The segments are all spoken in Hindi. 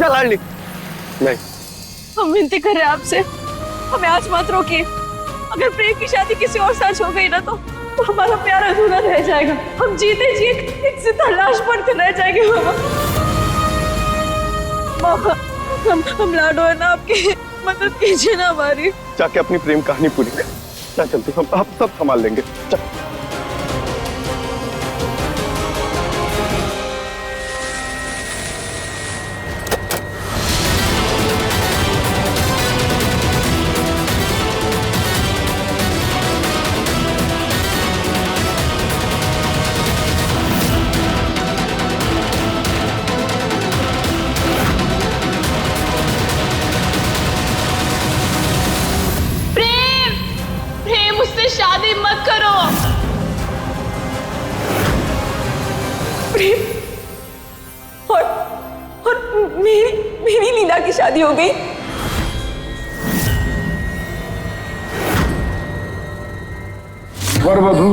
क्या लाडली? नहीं, हम विनती कर रहे हैं आपसे, हमें आज मत रोकिए। अगर प्रेम की शादी किसी और साथ हो गई ना तो हमारा प्यार अधूरा रह जाएगा। हम जीते जी एक जिंदा लाश बनकर रह जाएंगे। मामा, हम लाडो है ना आपकी, मदद कीजिए ना हमारी। जाके अपनी प्रेम कहानी पूरी कर। क्या चलती, हम आप सब संभाल लेंगे। चल। शादी मत करो। प्रेम और मेरी लीला की शादी हो गई। वर वधू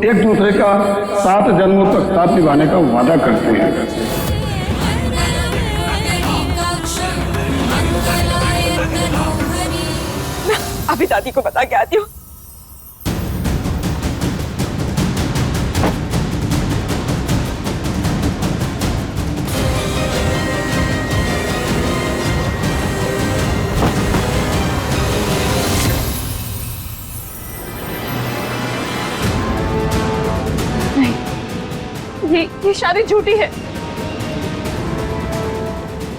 एक दूसरे का 7 जन्मों तक साथ निभाने का वादा करते हैं। मैं अभी दादी को बता के आती हूँ। ये शादी झूठी है,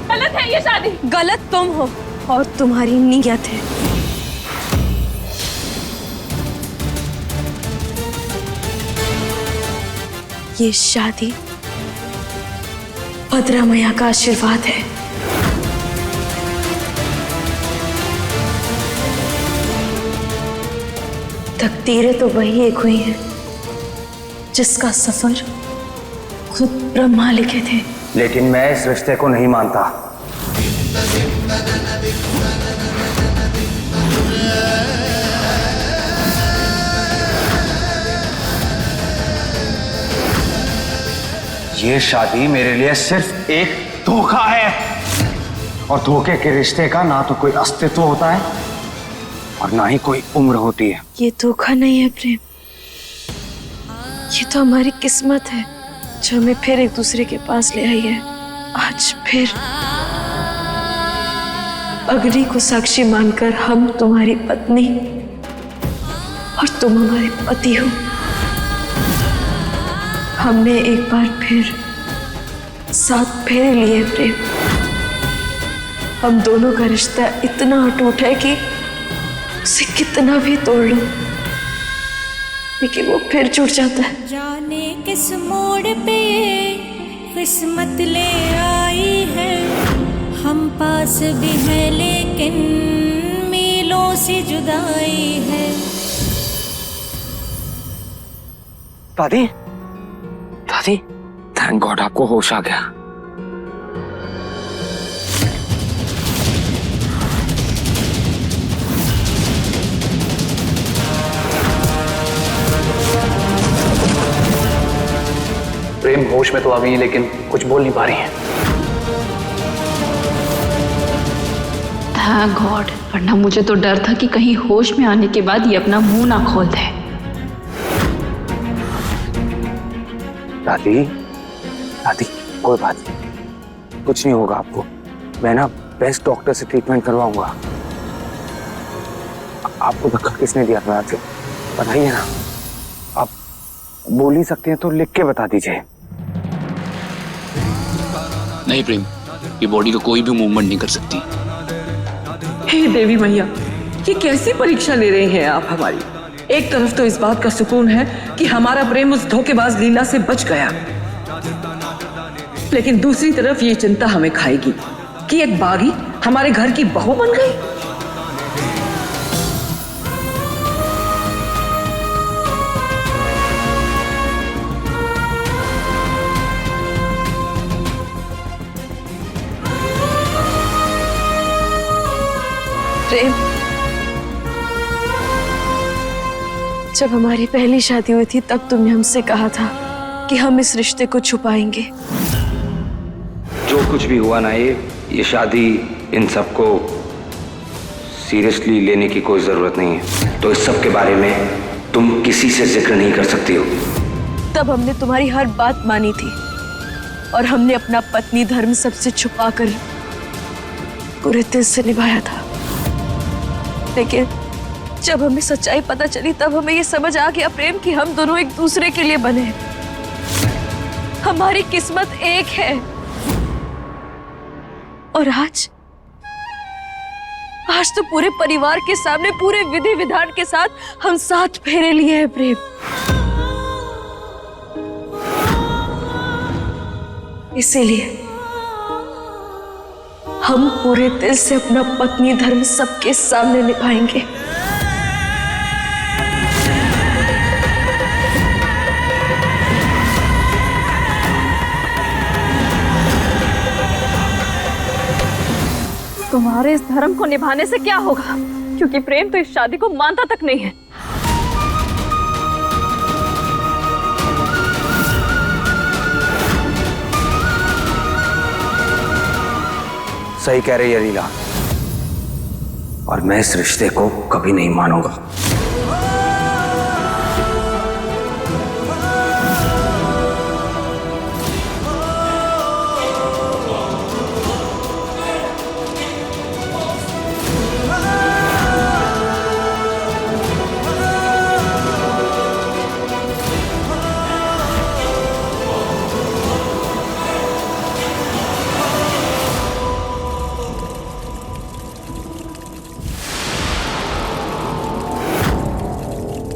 गलत है ये शादी। गलत तुम हो और तुम्हारी नीयत है। ये शादी भद्रा मैया का आशीर्वाद है। तकदीरें तो वही एक हुई है जिसका सफर खुद ब्रह्मा लिखे थे। लेकिन मैं इस रिश्ते को नहीं मानता। ये शादी मेरे लिए सिर्फ एक धोखा है, और धोखे के रिश्ते का ना तो कोई अस्तित्व होता है और ना ही कोई उम्र होती है। ये धोखा नहीं है प्रेम, ये तो हमारी किस्मत है जो हमें फिर एक दूसरे के पास ले आई है। आज फिर अग्नि को साक्षी मानकर हम तुम्हारी पत्नी और तुम हमारे पति हो। हमने एक बार फिर 7 फेरे लिए प्रेम। हम दोनों का रिश्ता इतना अटूट है कि उसे कितना भी तोड़ लो लेकिन वो फिर जुड़ जाता है। जाने किस मोड़ पे ये किस्मत ले आई है, हम पास भी है लेकिन मीलों से जुदाई है। दादी, दादी, थैंक गॉड आपको होश आ गया। प्रेम होश में तो आ गई लेकिन कुछ बोल नहीं पा रही है। थैंक गॉड, वरना मुझे तो डर था कि कहीं होश में आने के बाद ये अपना मुंह ना खोल दे। दादी, दादी कोई बात नहीं, कुछ नहीं होगा आपको। मैं ना बेस्ट डॉक्टर से ट्रीटमेंट करवाऊंगा। आपको धक्का किसने दिया था आपसे बताइए ना। आप बोल ही सकते हैं तो लिख के बता दीजिए। नहीं प्रेम, ये बॉडी तो कोई भी मूवमेंट नहीं कर सकती। हे देवी मैया, ये कैसी परीक्षा ले रही हैं आप हमारी। एक तरफ तो इस बात का सुकून है कि हमारा प्रेम उस धोखेबाज लीला से बच गया, लेकिन दूसरी तरफ ये चिंता हमें खाएगी कि एक बागी हमारे घर की बहू बन गई। प्रेम, जब हमारी पहली शादी हुई थी तब तुमने हमसे कहा था कि हम इस रिश्ते को छुपाएंगे। जो कुछ भी हुआ ना, ये शादी इन सबको सीरियसली लेने की कोई जरूरत नहीं है, तो इस सब के बारे में तुम किसी से जिक्र नहीं कर सकती हो। तब हमने तुम्हारी हर बात मानी थी और हमने अपना पत्नी धर्म सबसे छुपाकर पूरे दिल से निभाया था। लेकिन जब हमें सच्चाई पता चली तब हमें ये समझ आ गया प्रेम कि हम दोनों एक दूसरे के लिए बने हैं। हमारी किस्मत एक है। और आज तो पूरे परिवार के सामने पूरे विधि विधान के साथ हम 7 फेरे लिए हैं प्रेम। इसीलिए हम पूरे दिल से अपना पत्नी धर्म सबके सामने निभाएंगे। तुम्हारे इस धर्म को निभाने से क्या होगा, क्योंकि प्रेम तो इस शादी को मानता तक नहीं है। सही कह रही है लीला, और मैं इस रिश्ते को कभी नहीं मानूंगा।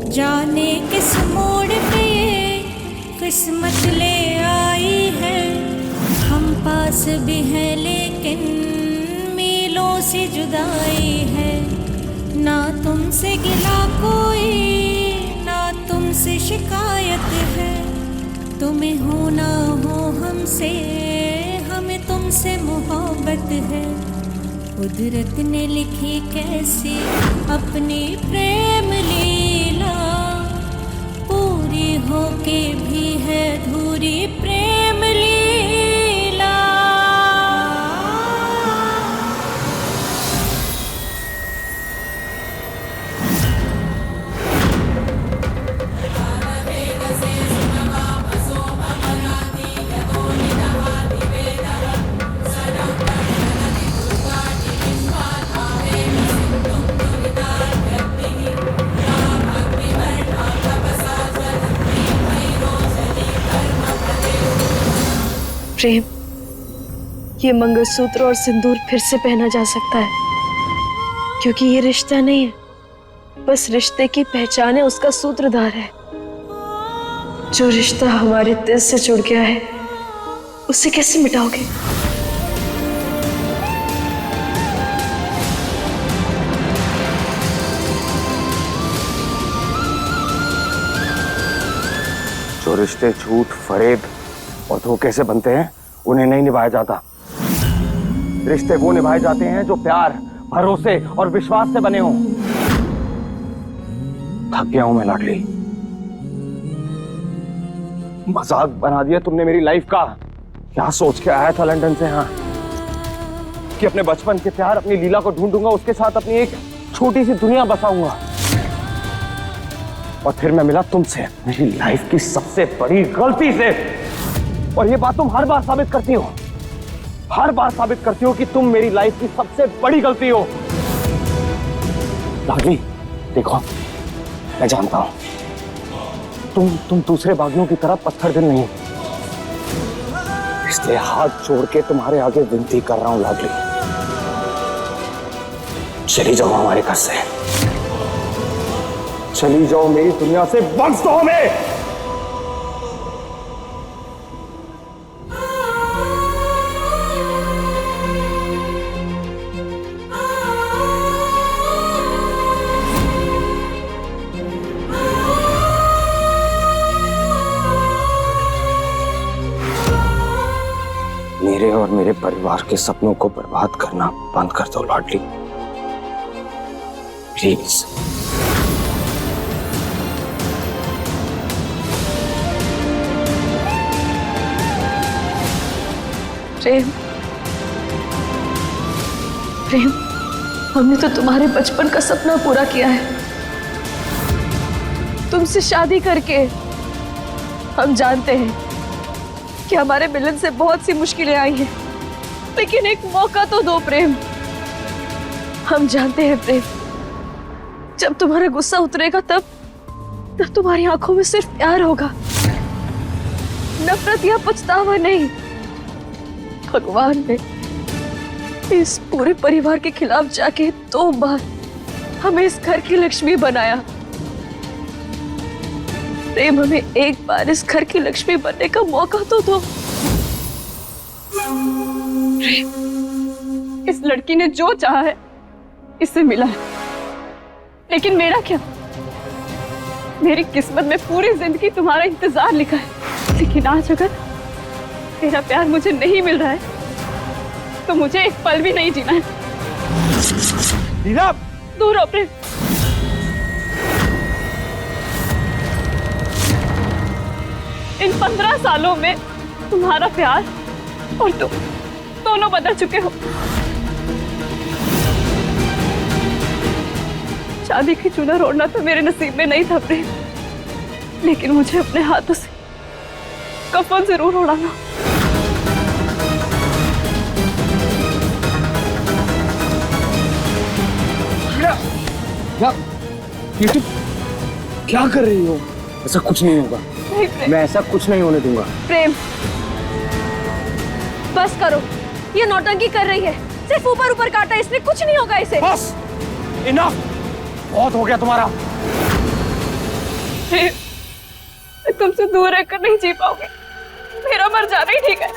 जाने किस मोड़ पे ये किस्मत ले आई है, हम पास भी हैं लेकिन मीलों से जुदाई है। ना तुमसे गिला कोई, ना तुमसे शिकायत है, तुम्हें हो ना हो हमसे, हमें तुमसे मोहब्बत है। कुदरत ने लिखी कैसी अपनी प्रेम लीला, पूरी होके भी है अधूरी प्रेम लीला। प्रेम, ये मंगलसूत्र और सिंदूर फिर से पहना जा सकता है, क्योंकि ये रिश्ता नहीं है, बस रिश्ते की पहचान है, उसका सूत्रधार है। जो रिश्ता हमारे दिल से जुड़ गया है उसे कैसे मिटाओगे? जो रिश्ते झूठ, फरेब और धोखे से बनते हैं उन्हें नहीं निभाया जाता। रिश्ते वो निभाए जाते हैं जो प्यार, भरोसे और विश्वास से बने हों। थक गया हूं मैं लाडली, मजाक बना दिया तुमने मेरी लाइफ का। क्या सोच के आया था लंदन से, हाँ, कि अपने बचपन के प्यार, अपनी लीला को ढूंढूंगा, उसके साथ अपनी एक छोटी सी दुनिया बसाऊंगा, और फिर मैं मिला तुमसे मेरी लाइफ की सबसे बड़ी गलती से। और ये बात तुम हर बार साबित करती हो, हर बार साबित करती हो कि तुम मेरी लाइफ की सबसे बड़ी गलती हो। लाडली देखो, मैं जानता हूं तुम दूसरे बागियों की तरह पत्थर दिल नहीं, इसलिए हाथ जोड़ के तुम्हारे आगे विनती कर रहा हूं लाडली, चली जाओ हमारे घर से, चली जाओ मेरी दुनिया से, बख्श दो हमें। मेरे और मेरे परिवार के सपनों को बर्बाद करना बंद कर दो लाडली, प्लीज। प्रेम, प्रेम, हमने तो तुम्हारे बचपन का सपना पूरा किया है। तुमसे शादी करके हम जानते हैं कि हमारे मिलन से बहुत सी मुश्किलें आई हैं, लेकिन एक मौका तो दो प्रेम। हम जानते हैं प्रेम, जब तुम्हारा गुस्सा उतरेगा तब तुम्हारी आंखों में सिर्फ प्यार होगा, नफरत या पछतावा नहीं। भगवान ने इस पूरे परिवार के खिलाफ जाके 2 बार हमें इस घर की लक्ष्मी बनाया। प्रेम, हमें एक बार इस घर की लक्ष्मी बनने का मौका तो दो। प्रेम, इस लड़की ने जो चाहा है इससे मिला है, लेकिन मेरा क्या? मेरी किस्मत में पूरी जिंदगी तुम्हारा इंतजार लिखा है, लेकिन आज अगर तेरा प्यार मुझे नहीं मिल रहा है तो मुझे एक पल भी नहीं जीना है। लीला, दूर रहो प्रेम। इन 15 सालों में तुम्हारा प्यार और तुम दोनों बदल चुके हो। शादी की चुनर ओढ़ना तो मेरे नसीब में नहीं था प्रेम, लेकिन मुझे अपने हाथों से कफन जरूर ओढ़ाना। ये तुम क्या कर रही हो? ऐसा कुछ नहीं होगा। नहीं प्रेम। मैं ऐसा कुछ नहीं होने दूंगा। प्रेम, बस करो, ये नौटंकी कर रही है, सिर्फ ऊपर ऊपर काटा, इसलिए कुछ नहीं होगा इसे। बस, इनफ, बहुत हो गया तुम्हारा। मैं तुमसे दूर रहकर नहीं जी पाऊंगी, मेरा मर जाना ही ठीक है।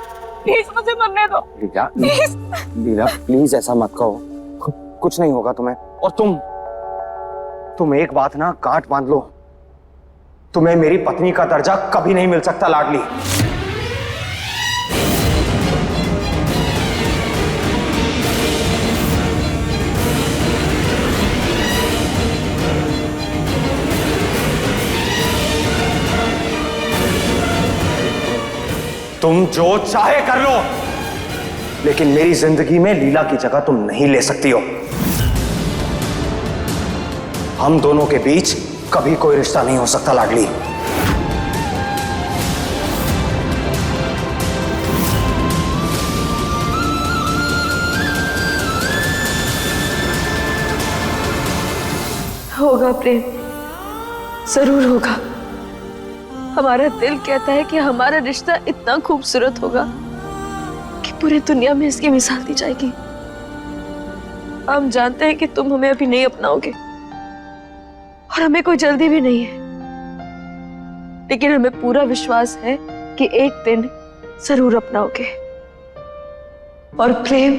प्लीज मुझे मरने दो। लीला, प्लीज ऐसा मत कहो, कुछ नहीं होगा तुम्हें। और तुम एक बात ना गांठ बांध लो, तुम्हें मेरी पत्नी का दर्जा कभी नहीं मिल सकता लाडली। तुम जो चाहे कर लो, लेकिन मेरी जिंदगी में लीला की जगह तुम नहीं ले सकती हो। हम दोनों के बीच कभी कोई रिश्ता नहीं हो सकता लाडली। होगा प्रेम, जरूर होगा। हमारा दिल कहता है कि हमारा रिश्ता इतना खूबसूरत होगा कि पूरी दुनिया में इसकी मिसाल दी जाएगी। हम जानते हैं कि तुम हमें अभी नहीं अपनाओगे और हमें कोई जल्दी भी नहीं है, लेकिन हमें पूरा विश्वास है कि एक दिन जरूर अपनाओगे। और प्रेम,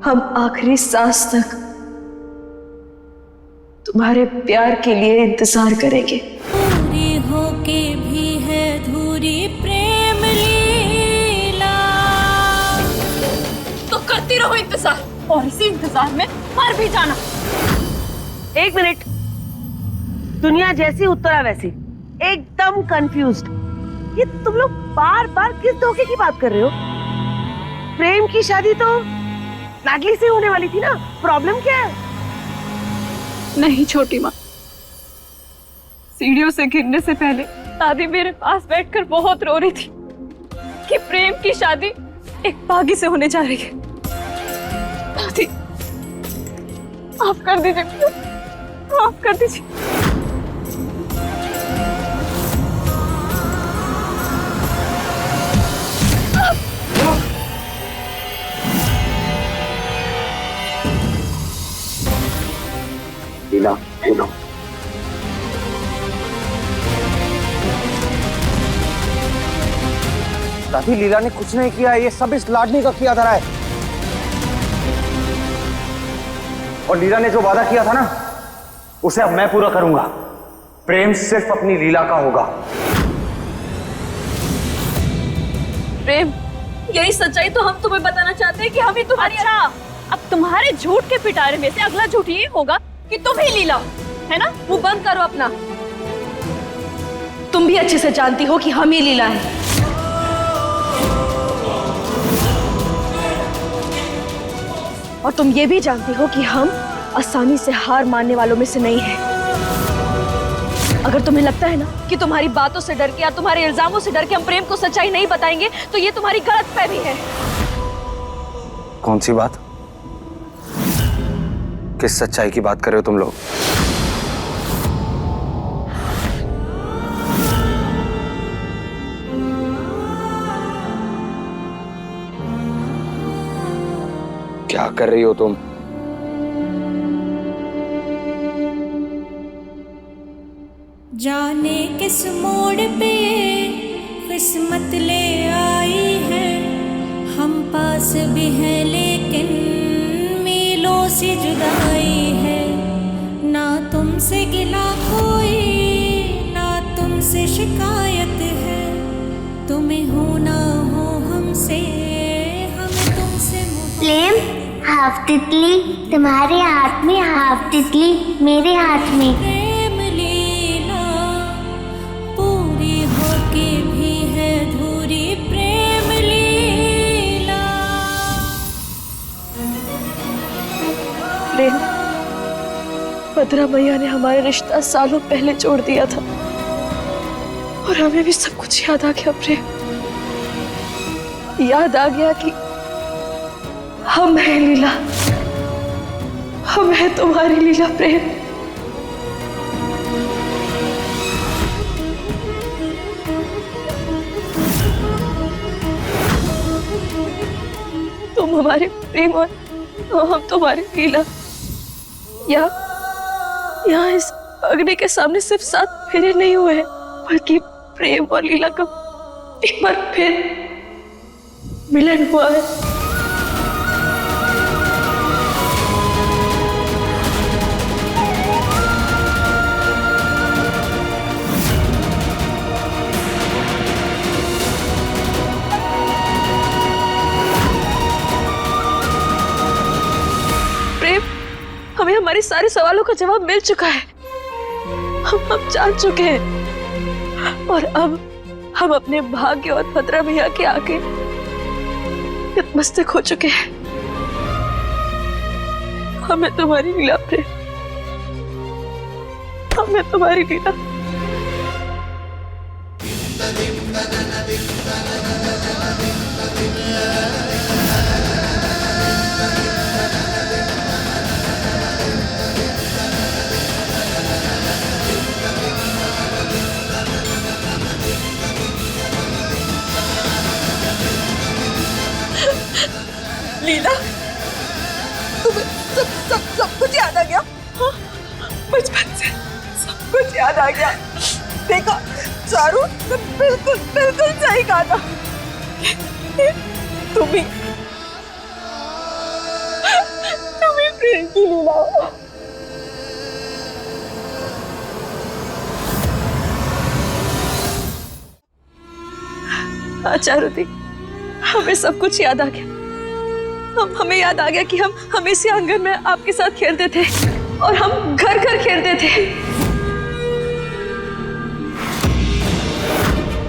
हम आखिरी सांस तक तुम्हारे प्यार के लिए इंतजार करेंगे। पूरी होके भी है धूरी प्रेम लीला। तो करती रहो इंतजार, और इसी इंतजार में मर भी जाना। एक मिनट, दुनिया जैसी उत्तरा वैसी, एकदम कंफ्यूज्ड। ये तुम लोग बार बार किस धोखे की बात कर रहे हो? प्रेम की शादी तो नागली से होने वाली थी ना, प्रॉब्लम क्या है? नहीं छोटी माँ, सीढ़ियों से गिरने से पहले दादी मेरे पास बैठकर बहुत रो रही थी कि प्रेम की शादी एक बागी से होने जा रही है। दादी, माफ कर दीजिए, माफ कर दीजिए। लीला, बोलो। दादी, लीला ने कुछ नहीं किया है, ये सब इस लाडली का किया धरा है। और लीला ने जो वादा किया था ना, उसे अब मैं पूरा करूंगा। प्रेम सिर्फ अपनी लीला का होगा। प्रेम, यही सच्चाई तो हम तुम्हें बताना चाहते हैं कि हम ही तुम्हारी। अच्छा, अब तुम्हारे झूठ के पिटारे में से अगला झूठ ये होगा कि तुम ही लीला, है ना? मुंह बंद करो अपना। तुम भी अच्छे से जानती हो कि हम ही लीला है। और तुम ये भी जानती हो कि हम आसानी से हार मानने वालों में से नहीं हैं। अगर तुम्हें लगता है ना कि तुम्हारी बातों से डर के या तुम्हारे इल्जामों से डर के हम प्रेम को सच्चाई नहीं बताएंगे, तो ये तुम्हारी गलतफहमी है। कौन सी बात? किस सच्चाई की बात कर रहे हो तुम लोग? क्या कर रही हो तुम? जाने किस मोड़ पे किस्मत ले आई है, हम पास भी हैं लेकिन मीलों से जुदाई है। ना तुमसे गिला कोई, ना तुमसे शिकायत है, तुम्हें हो ना हो हमसे, हमें तुमसे प्रेम, हाफ तितली तुम्हारे हाथ में, हाफ तितली मेरे हाथ में। प्रेम लीला पूरी होके भी है अधूरी, प्रेम लीला। प्रेम, भद्रा मैया ने हमारा रिश्ता सालों पहले जोड़ दिया था और हमें भी सब कुछ याद आ गया। प्रेम, याद आ गया कि हम हैं लीला, हम हैं तुम्हारी लीला। प्रेम, तुम हमारे प्रेम और हम तुम्हारी लीला। यहाँ इस अग्नि के सामने सिर्फ 7 फेरे नहीं हुए हैं, बल्कि प्रेम और लीला का एक बार फिर मिलन हुआ है। हमें हमारे सारे सवालों का जवाब मिल चुका है। हम जान चुके हैं और अब हम अपने भाग्य और भद्रा भैया के आगे नतमस्तक हो चुके हैं। हमें तुम्हारी लीला प्रेम, हमें तुम्हारी लीला। लीला, तुम्हें सब कुछ याद आ गया? हाँ, बचपन से सब कुछ याद आ गया। देखा चारू, बिल्कुल सही कहा था। तुम्ही प्रेम की लीला हो। हाँ चारुदी, हमें सब कुछ याद आ गया। हमें याद आ गया कि हम इसी आंगन में आपके साथ खेलते थे और हम घर खेलते थे,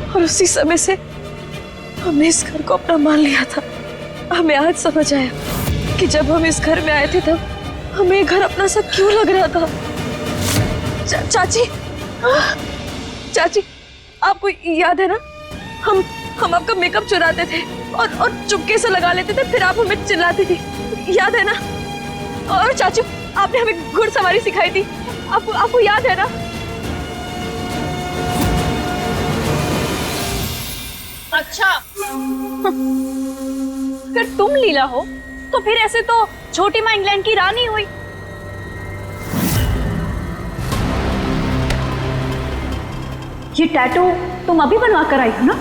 और उसी समय से हमने इस घर को अपना मान लिया था। हमें आज समझ आया कि जब हम इस घर में आए थे तब हमें ये घर अपना सा क्यों लग रहा था। चाची, आपको याद है ना, हम आपका मेकअप चुराते थे और चुपके से लगा लेते थे, फिर आप हमें चिल्लाती थी, याद है ना? और चाचू, आपने हमें घुड़सवारी सिखाई थी, आपको याद है ना? अच्छा, अगर तुम लीला हो तो फिर ऐसे तो छोटी माँ इंग्लैंड की रानी हुई। ये टैटू तुम अभी बनवा कर आई हो ना?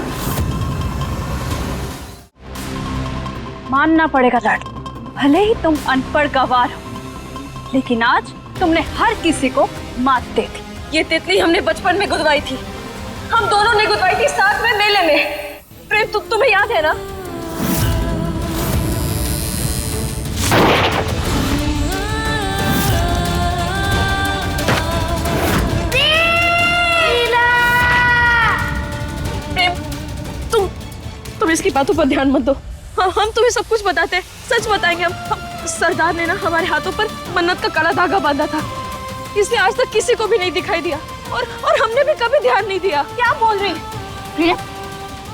मानना पड़ेगा लाडली, भले ही तुम अनपढ़ गंवार हो, लेकिन आज तुमने हर किसी को मात दे दी। ये तितली हमने बचपन में गुदवाई थी, हम दोनों ने गुदवाई थी साथ में मेले में। प्रेम, तुम्हें याद है ना? प्रेम, तुम इसकी बातों पर ध्यान मत दो। हम तुम्हें सब कुछ बताते हैं, सच बताएंगे। हम सरदार ने ना हमारे हाथों पर मन्नत का काला धागा बांधा था, इसने आज तक किसी को भी नहीं दिखाई दिया और हमने भी कभी ध्यान नहीं दिया। क्या बोल रही है प्रिया?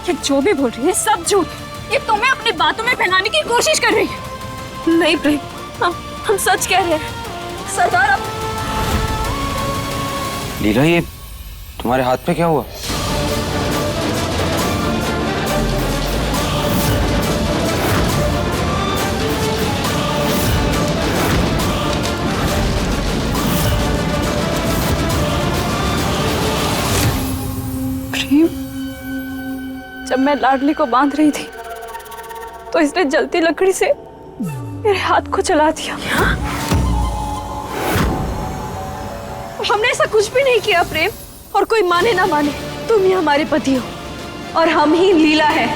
ये जो भी बोल रही है सब झूठ। ये तुम्हें अपनी बातों में फैलाने की कोशिश कर रही है। नहीं प्रेम, हम सच कह रहे हैं। सरदार अब लीला, ये तुम्हारे हाथ पे क्या हुआ? प्रेम, जब मैं लाडली को बांध रही थी तो इसने जलती लकड़ी से मेरे हाथ को जला दिया। हमने ऐसा कुछ भी नहीं किया प्रेम, और कोई माने ना माने, तुम ही हमारे पति हो और हम ही लीला है।